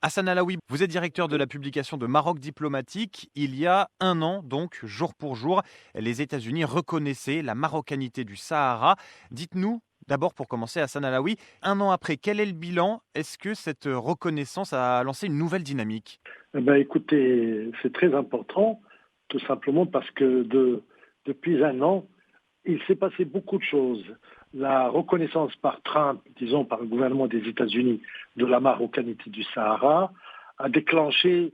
Hassan Alaoui, vous êtes directeur de la publication de Maroc Diplomatique. Il y a un an, donc, jour pour jour, les États-Unis reconnaissaient la marocanité du Sahara. Dites-nous, d'abord pour commencer, Hassan Alaoui, un an après, quel est le bilan? Est-ce que cette reconnaissance a lancé une nouvelle dynamique? Eh ben, écoutez, c'est très important, tout simplement parce que depuis un an, il s'est passé beaucoup de choses. La reconnaissance par Trump, disons par le gouvernement des États-Unis, de la marocanité du Sahara a déclenché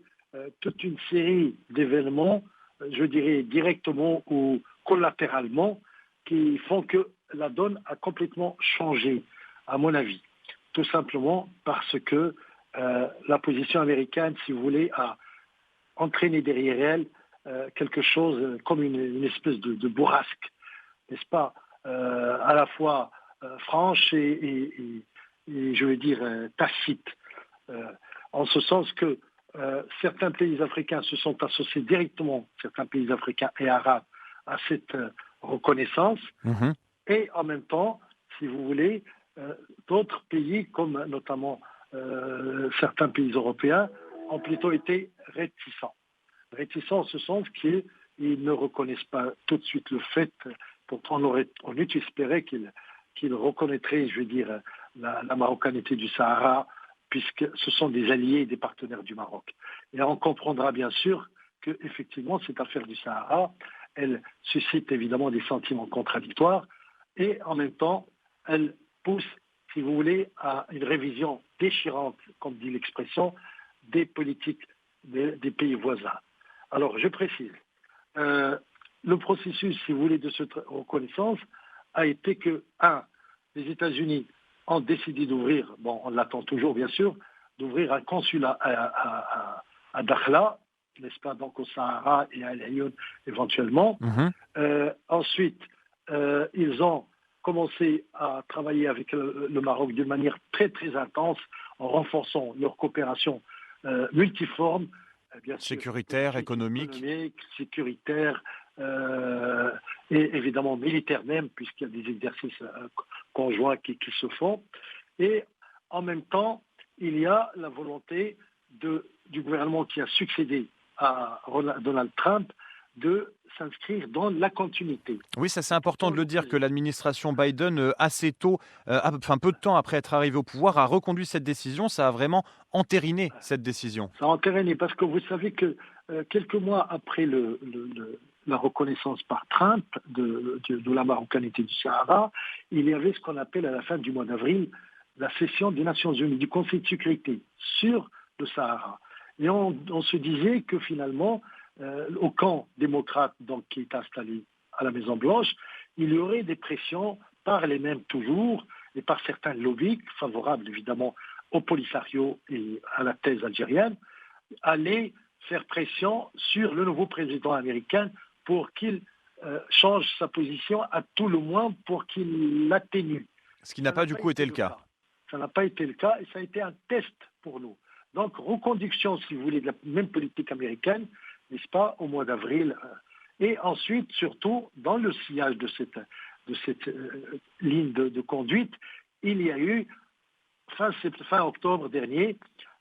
toute une série d'événements, je dirais directement ou collatéralement, qui font que la donne a complètement changé, à mon avis. Tout simplement parce que la position américaine, si vous voulez, a entraîné derrière elle quelque chose comme une espèce de bourrasque, n'est-ce pas, à la fois franche et je veux dire tacite, euh, en ce sens que certains pays africains se sont associés directement, certains pays africains et arabes, à cette reconnaissance, Mhm. et en même temps, si vous voulez, d'autres pays, comme notamment certains pays européens, ont plutôt été réticents. Réticents en ce sens qu'ils ne reconnaissent pas tout de suite le fait, pourtant on eût espéré qu'ils reconnaîtraient, je veux dire, la marocanité du Sahara, puisque ce sont des alliés et des partenaires du Maroc. Et on comprendra bien sûr que effectivement cette affaire du Sahara, elle suscite évidemment des sentiments contradictoires, et en même temps, elle pousse, si vous voulez, à une révision déchirante, comme dit l'expression, des politiques des pays voisins. Alors, je précise, euh, le processus, si vous voulez, de cette reconnaissance a été que, un, les États-Unis ont décidé d'ouvrir, bon, on l'attend toujours bien sûr, d'ouvrir un consulat à Dakhla, n'est-ce pas, donc au Sahara et à El Ayoun éventuellement. Mhm. Ensuite, ils ont commencé à travailler avec le Maroc d'une manière très très intense en renforçant leur coopération multiforme, bien sûr Sécuritaire, politique, économique. économique, sécuritaire euh, et évidemment militaire même, puisqu'il y a des exercices conjoints qui se font. Et en même temps, il y a la volonté du gouvernement qui a succédé à Donald Trump de s'inscrire dans la continuité. Oui, ça c'est Et important pourtant, de le le dire que président, l'administration Biden, assez tôt, enfin peu de temps après être arrivé au pouvoir, a reconduit cette décision. Ça a vraiment entériné cette décision. ça a entraîné, parce que vous savez que quelques mois après la reconnaissance par Trump de la marocanité du Sahara, il y avait ce qu'on appelle à la fin du mois d'avril la session des Nations Unies, du Conseil de sécurité sur le Sahara. Et on se disait que finalement, au camp démocrate donc, qui est installé à la Maison-Blanche, il y aurait des pressions par les mêmes toujours et par certains lobbies favorables évidemment au Polisario et à la thèse algérienne, aller faire pression sur le nouveau président américain pour qu'il change sa position, à tout le moins pour qu'il l'atténue. Ce qui n'a Ça n'a pas du pas coup été été le le cas. cas. Ça n'a pas été le cas et ça a été un test pour nous. Donc, reconduction, si vous voulez, de la même politique américaine, n'est-ce pas, au mois d'avril. Et ensuite, surtout, dans le sillage de cette ligne de conduite, il y a eu fin octobre dernier,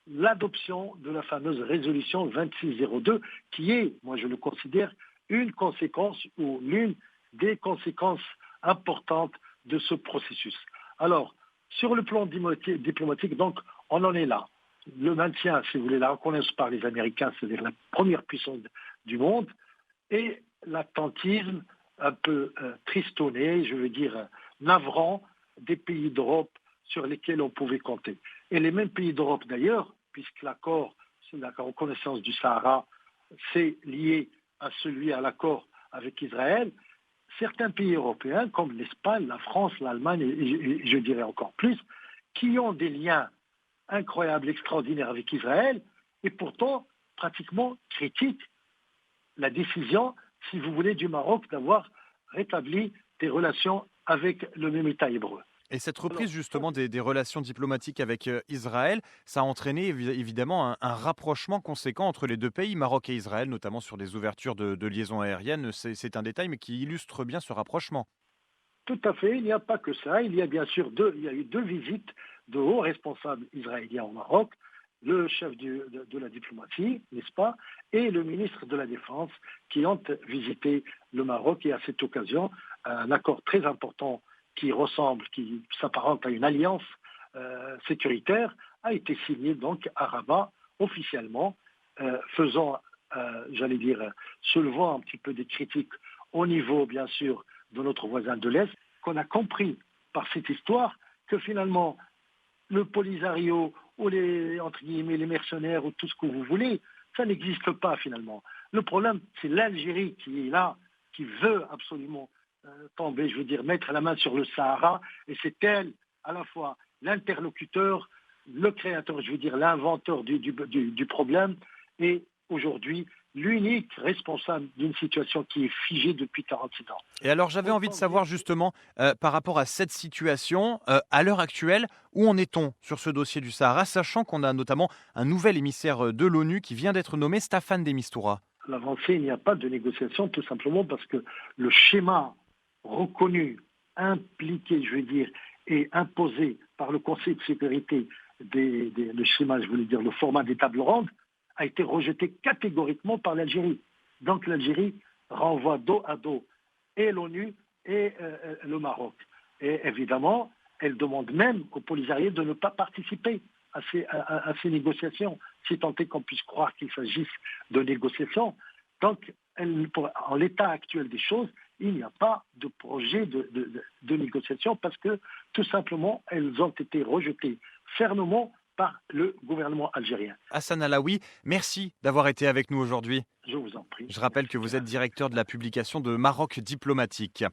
l'adoption de la fameuse résolution 2602, qui est, moi je le considère, une conséquence ou l'une des conséquences importantes de ce processus. Alors, sur le plan diplomatique, donc, on en est là. Le maintien, si vous voulez, la reconnaissance par les Américains, c'est-à-dire la première puissance du monde, et l'attentisme un peu tristonné, je veux dire navrant, des pays d'Europe sur lesquels on pouvait compter. Et les mêmes pays d'Europe d'ailleurs, puisque l'accord, la reconnaissance du Sahara, c'est lié à l'accord avec Israël, certains pays européens, comme l'Espagne, la France, l'Allemagne et je dirais encore plus, qui ont des liens incroyables, extraordinaires avec Israël, et pourtant pratiquement critiquent la décision, si vous voulez, du Maroc d'avoir rétabli des relations avec le même État hébreu. Et cette Alors, reprise ça, justement des relations diplomatiques avec Israël, ça a entraîné évidemment un rapprochement conséquent entre les deux pays, Maroc et Israël, notamment sur des ouvertures de liaisons aériennes. C'est un détail, mais qui illustre bien ce rapprochement. tout à fait, il n'y a pas que ça. Il y a bien sûr il y a eu deux visites de hauts responsables israéliens au Maroc, le chef de la diplomatie, n'est-ce pas, et le ministre de la Défense qui ont visité le Maroc. Et à cette occasion, un accord très important qui s'apparente à une alliance sécuritaire, a été signé donc à Rabat officiellement, soulevant un petit peu des critiques au niveau, bien sûr, de notre voisin de l'Est, qu'on a compris par cette histoire que finalement, le Polisario ou entre guillemets, les mercenaires ou tout ce que vous voulez, ça n'existe pas finalement. Le problème, c'est l'Algérie qui est là, qui veut absolument mettre la main sur le Sahara, et c'est elle, à la fois, l'interlocuteur, le créateur, l'inventeur du problème, et aujourd'hui, l'unique responsable d'une situation qui est figée depuis 46 ans. Et alors j'avais envie de savoir justement, par rapport à cette situation, à l'heure actuelle, où en est-on sur ce dossier du Sahara, sachant qu'on a notamment un nouvel émissaire de l'ONU qui vient d'être nommé, Staffan de Mistura. L'avancée, il n'y a pas de négociation, tout simplement parce que le schéma reconnu, impliqué, et imposé par le Conseil de sécurité, le schéma, le format des tables rondes, a été rejeté catégoriquement par l'Algérie. Donc l'Algérie renvoie dos à dos et l'ONU et le Maroc. Et évidemment, elle demande même aux Polisario de ne pas participer à ces négociations, si tant est qu'on puisse croire qu'il s'agisse de négociations. Donc, en l'état actuel des choses, il n'y a pas de projet de négociation parce que, tout simplement, elles ont été rejetées fermement par le gouvernement algérien. Hassan Alaoui, merci d'avoir été avec nous aujourd'hui. Je vous en prie. Je rappelle que vous êtes directeur de la publication de Maroc Diplomatique.